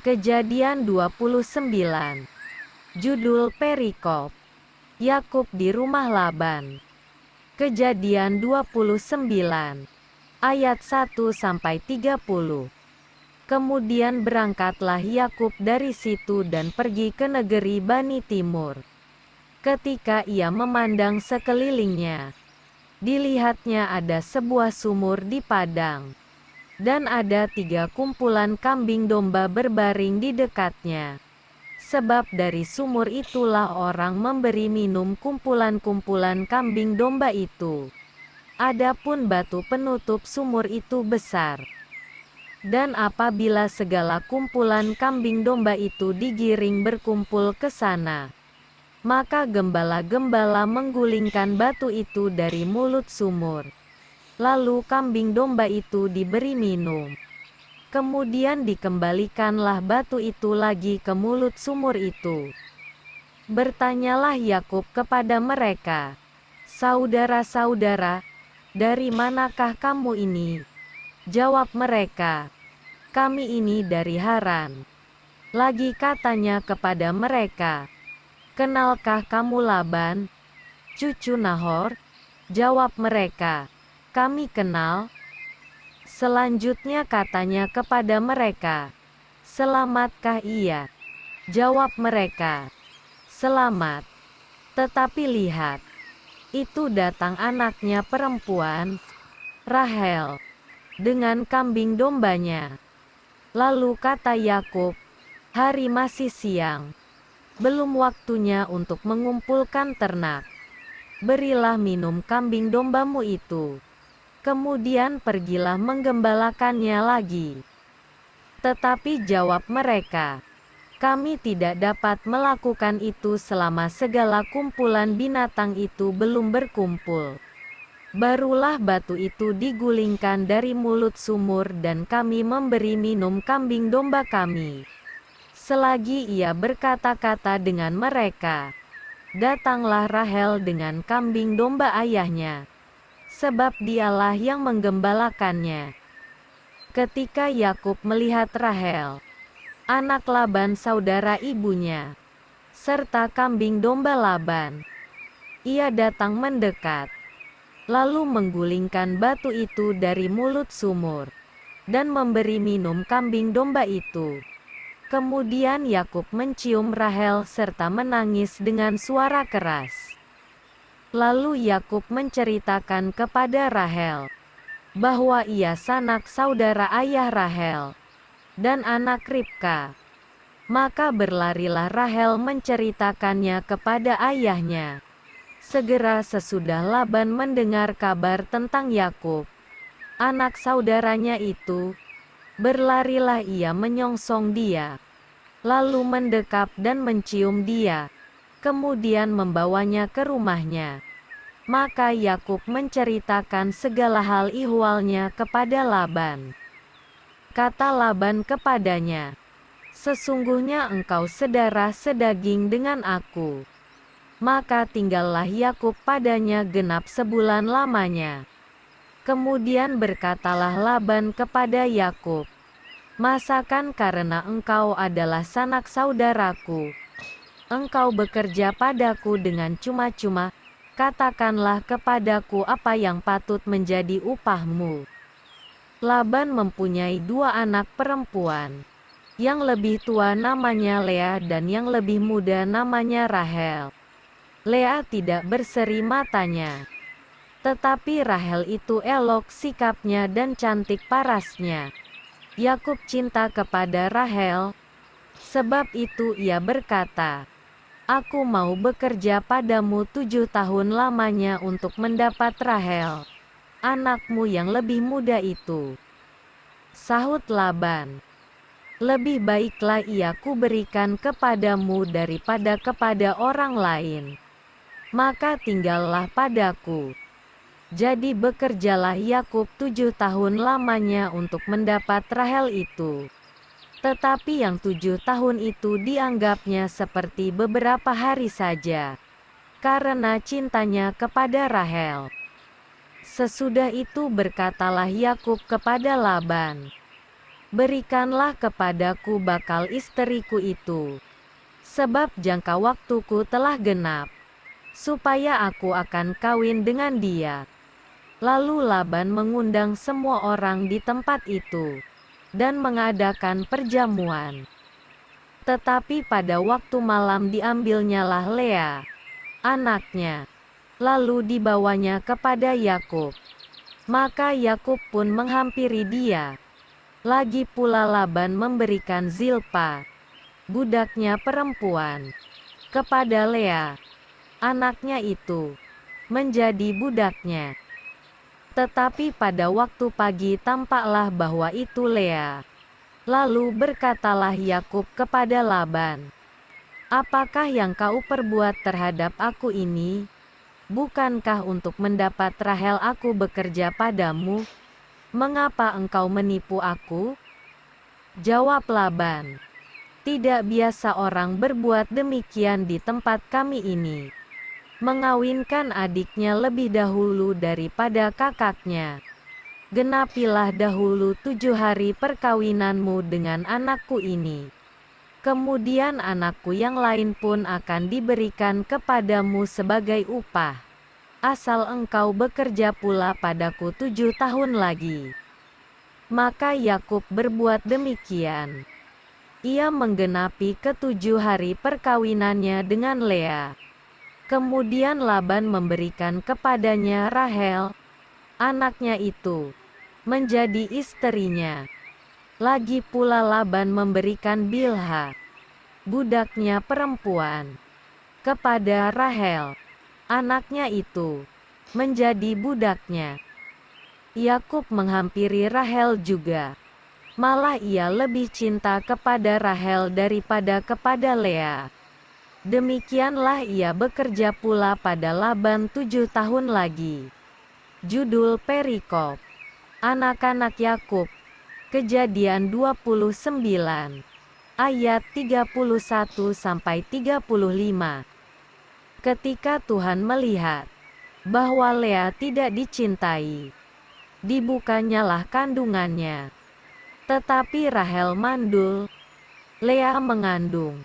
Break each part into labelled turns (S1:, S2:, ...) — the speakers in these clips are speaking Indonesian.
S1: Kejadian 29. Judul perikop. Yakub di rumah Laban. Kejadian 29 ayat 1-30. Kemudian berangkatlah Yakub dari situ dan pergi ke negeri Bani Timur. Ketika ia memandang sekelilingnya, dilihatnya ada sebuah sumur di padang, dan ada 3 kumpulan kambing domba berbaring di dekatnya. Sebab dari sumur itulah orang memberi minum kumpulan-kumpulan kambing domba itu. Adapun batu penutup sumur itu besar. Dan apabila segala kumpulan kambing domba itu digiring berkumpul ke sana, maka gembala-gembala menggulingkan batu itu dari mulut sumur. Lalu kambing domba itu diberi minum. Kemudian dikembalikanlah batu itu lagi ke mulut sumur itu. Bertanyalah Yakub kepada mereka, "Saudara-saudara, dari manakah kamu ini?" Jawab mereka, "Kami ini dari Haran." Lagi katanya kepada mereka, "Kenalkah kamu Laban, cucu Nahor?" Jawab mereka, "Kami kenal." Selanjutnya katanya kepada mereka, "Selamatkah ia?" Jawab mereka, "Selamat." Tetapi lihat, itu datang anaknya perempuan, Rahel, dengan kambing dombanya. Lalu kata Yakub, "Hari masih siang, belum waktunya untuk mengumpulkan ternak. Berilah minum kambing dombamu itu. Kemudian pergilah menggembalakannya lagi." Tetapi jawab mereka, "Kami tidak dapat melakukan itu selama segala kumpulan binatang itu belum berkumpul. Barulah batu itu digulingkan dari mulut sumur dan kami memberi minum kambing domba kami." Selagi ia berkata-kata dengan mereka, datanglah Rahel dengan kambing domba ayahnya, sebab dialah yang menggembalakannya. Ketika Yakub melihat Rahel, anak Laban saudara ibunya, serta kambing domba Laban, ia datang mendekat, lalu menggulingkan batu itu dari mulut sumur, dan memberi minum kambing domba itu. Kemudian Yakub mencium Rahel serta menangis dengan suara keras. Lalu Yakub menceritakan kepada Rahel bahwa ia sanak saudara ayah Rahel dan anak Ribka. Maka berlarilah Rahel menceritakannya kepada ayahnya. Segera sesudah Laban mendengar kabar tentang Yakub, anak saudaranya itu, berlarilah ia menyongsong dia, lalu mendekap dan mencium dia, kemudian membawanya ke rumahnya. Maka Yakub menceritakan segala hal ihwalnya kepada Laban. Kata Laban kepadanya, "Sesungguhnya engkau sedarah sedaging dengan aku." Maka tinggallah Yakub padanya genap sebulan lamanya. Kemudian berkatalah Laban kepada Yakub, "Masakan karena engkau adalah sanak saudaraku, engkau bekerja padaku dengan cuma-cuma, katakanlah kepadaku apa yang patut menjadi upahmu." Laban mempunyai 2 anak perempuan. Yang lebih tua namanya Lea dan yang lebih muda namanya Rahel. Lea tidak berseri matanya, tetapi Rahel itu elok sikapnya dan cantik parasnya. Yakub cinta kepada Rahel, sebab itu ia berkata, "Aku mau bekerja padamu 7 tahun lamanya untuk mendapat Rahel, anakmu yang lebih muda itu." Sahut Laban, "Lebih baiklah ia kuberikan kepadamu daripada kepada orang lain. Maka tinggallah padaku." Jadi bekerjalah Yakub 7 tahun lamanya untuk mendapat Rahel itu. Tetapi yang 7 tahun itu dianggapnya seperti beberapa hari saja, karena cintanya kepada Rahel. Sesudah itu berkatalah Yakub kepada Laban, Berikanlah kepadaku bakal istriku itu, sebab jangka waktuku telah genap, supaya aku akan kawin dengan dia." Lalu Laban mengundang semua orang di tempat itu, dan mengadakan perjamuan. Tetapi pada waktu malam diambilnyalah Lea, anaknya, lalu dibawanya kepada Yakub. Maka Yakub pun menghampiri dia. Lagi pula Laban memberikan Zilpa, budaknya perempuan, kepada Lea, anaknya itu, menjadi budaknya. Tetapi pada waktu pagi tampaklah bahwa itu Lea. Lalu berkatalah Yakub kepada Laban, "Apakah yang kau perbuat terhadap aku ini? Bukankah untuk mendapat Rahel aku bekerja padamu? Mengapa engkau menipu aku?" Jawab Laban, "Tidak biasa orang berbuat demikian di tempat kami ini, mengawinkan adiknya lebih dahulu daripada kakaknya. Genapilah dahulu 7 hari perkawinanmu dengan anakku ini. Kemudian anakku yang lain pun akan diberikan kepadamu sebagai upah, asal engkau bekerja pula padaku 7 tahun lagi." Maka Yakub berbuat demikian. Ia menggenapi ke-7 hari perkawinannya dengan Lea. Kemudian Laban memberikan kepadanya Rahel, anaknya itu, menjadi istrinya. Lagi pula Laban memberikan Bilha, budaknya perempuan, kepada Rahel, anaknya itu, menjadi budaknya. Yakub menghampiri Rahel juga. Malah ia lebih cinta kepada Rahel daripada kepada Lea. Demikianlah ia bekerja pula pada Laban 7 tahun lagi. Judul perikop anak-anak Yakub. Kejadian 29 ayat 31-35. Ketika Tuhan melihat bahwa Lea tidak dicintai, dibukanyalah kandungannya. Tetapi Rahel mandul. Lea mengandung,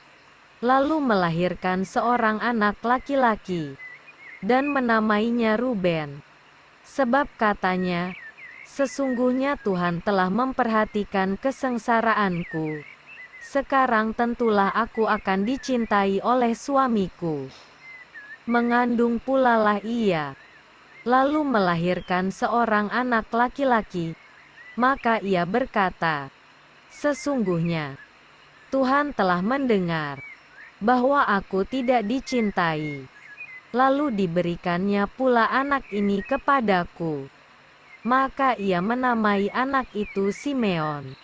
S1: lalu melahirkan seorang anak laki-laki, dan menamainya Ruben. Sebab katanya, "Sesungguhnya Tuhan telah memperhatikan kesengsaraanku. Sekarang tentulah aku akan dicintai oleh suamiku." Mengandung pula lah ia, lalu melahirkan seorang anak laki-laki. Maka ia berkata, "Sesungguhnya Tuhan telah mendengar bahwa aku tidak dicintai." Lalu diberikannya pula anak ini kepadaku. Maka ia menamai anak itu Simeon.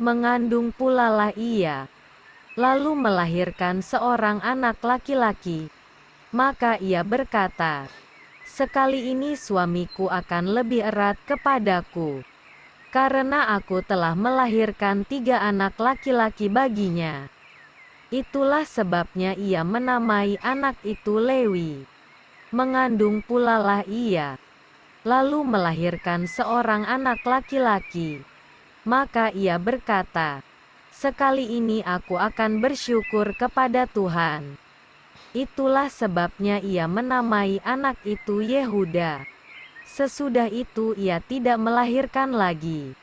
S1: Mengandung pula lah ia, lalu melahirkan seorang anak laki-laki. Maka ia berkata, "Sekali ini suamiku akan lebih erat kepadaku, karena aku telah melahirkan 3 anak laki-laki baginya." Itulah sebabnya ia menamai anak itu Lewi. Mengandung pula lah ia, lalu melahirkan seorang anak laki-laki. Maka ia berkata, "Sekali ini aku akan bersyukur kepada Tuhan." Itulah sebabnya ia menamai anak itu Yehuda. Sesudah itu ia tidak melahirkan lagi.